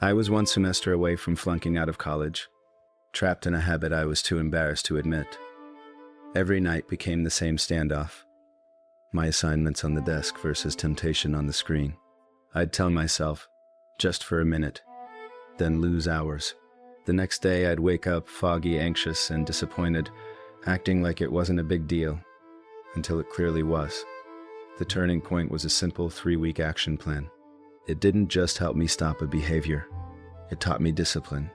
I was one semester away from flunking out of college, trapped in a habit I was too embarrassed to admit. Every night became the same standoff. My assignments on the desk versus temptation on the screen. I'd tell myself, just for a minute, then lose hours. The next day I'd wake up foggy, anxious, and disappointed, acting like it wasn't a big deal, until it clearly was. The turning point was a simple 3-week action plan. It didn't just help me stop a behavior, it taught me discipline.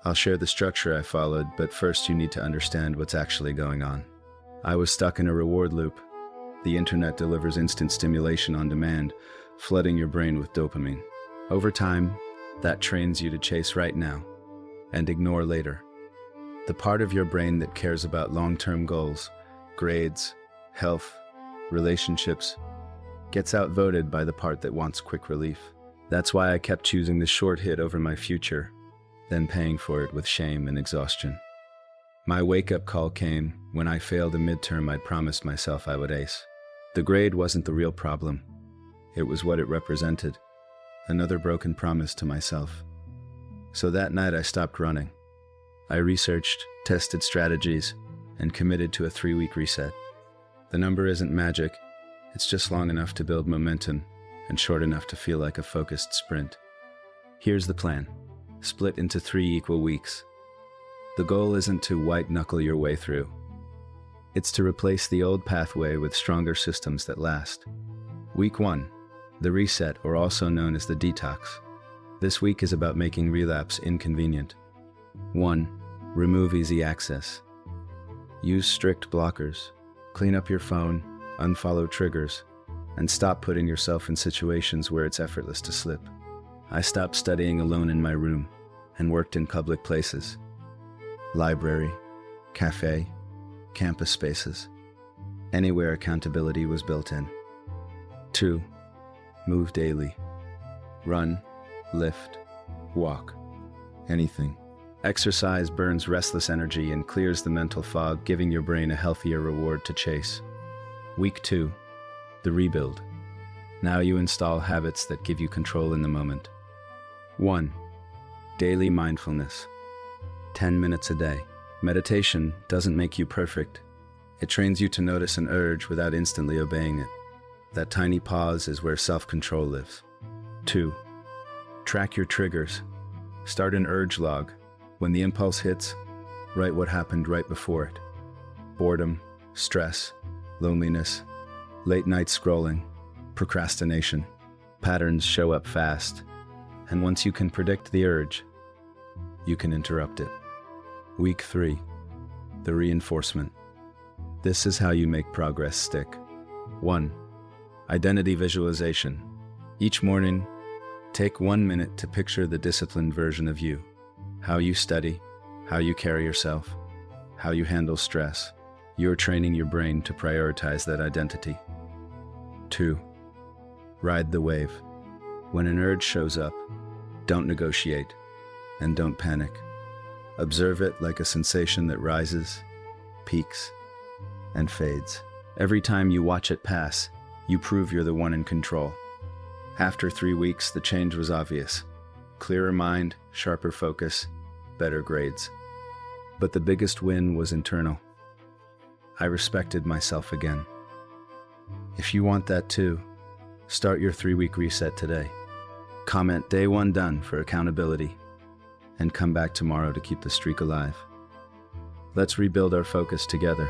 I'll share the structure I followed, but first you need to understand what's actually going on. I was stuck in a reward loop. The internet delivers instant stimulation on demand, flooding your brain with dopamine. Over time, that trains you to chase right now and ignore later. The part of your brain that cares about long-term goals, grades, health, relationships, gets outvoted by the part that wants quick relief. That's why I kept choosing the short hit over my future, then paying for it with shame and exhaustion. My wake-up call came when I failed a midterm I'd promised myself I would ace. The grade wasn't the real problem. It was what it represented, another broken promise to myself. So that night I stopped running. I researched, tested strategies, and committed to a 3-week reset. The number isn't magic, it's just long enough to build momentum and short enough to feel like a focused sprint. Here's the plan. Split into 3 equal weeks. The goal isn't to white-knuckle your way through. It's to replace the old pathway with stronger systems that last. Week 1, the reset, or also known as the detox. This week is about making relapse inconvenient. 1. Remove easy access. Use strict blockers. Clean up your phone, unfollow triggers, and stop putting yourself in situations where it's effortless to slip. I stopped studying alone in my room and worked in public places. Library, cafe, campus spaces. Anywhere accountability was built in. 2. Move daily. Run, lift, walk. Anything. Exercise burns restless energy and clears the mental fog, giving your brain a healthier reward to chase. Week 2, the rebuild. Now you install habits that give you control in the moment. 1. Daily mindfulness. 10 minutes a day. Meditation doesn't make you perfect. It trains you to notice an urge without instantly obeying it. That tiny pause is where self-control lives. 2. Track your triggers. Start an urge log. When the impulse hits, write what happened right before it. Boredom, stress, loneliness, late night scrolling, procrastination. Patterns show up fast, and once you can predict the urge, you can interrupt it. Week 3, the reinforcement. This is how you make progress stick. 1. Identity visualization. Each morning, take 1 minute to picture the disciplined version of you. How you study, how you carry yourself, how you handle stress. You're training your brain to prioritize that identity. 2. Ride the wave. When an urge shows up, don't negotiate and don't panic. Observe it like a sensation that rises, peaks, and fades. Every time you watch it pass, you prove you're the one in control. After 3 weeks, the change was obvious. Clearer mind, sharper focus, better grades. But the biggest win was internal. I respected myself again. If you want that too, start your 3-week reset today. Comment day 1 done for accountability, and come back tomorrow to keep the streak alive. Let's rebuild our focus together.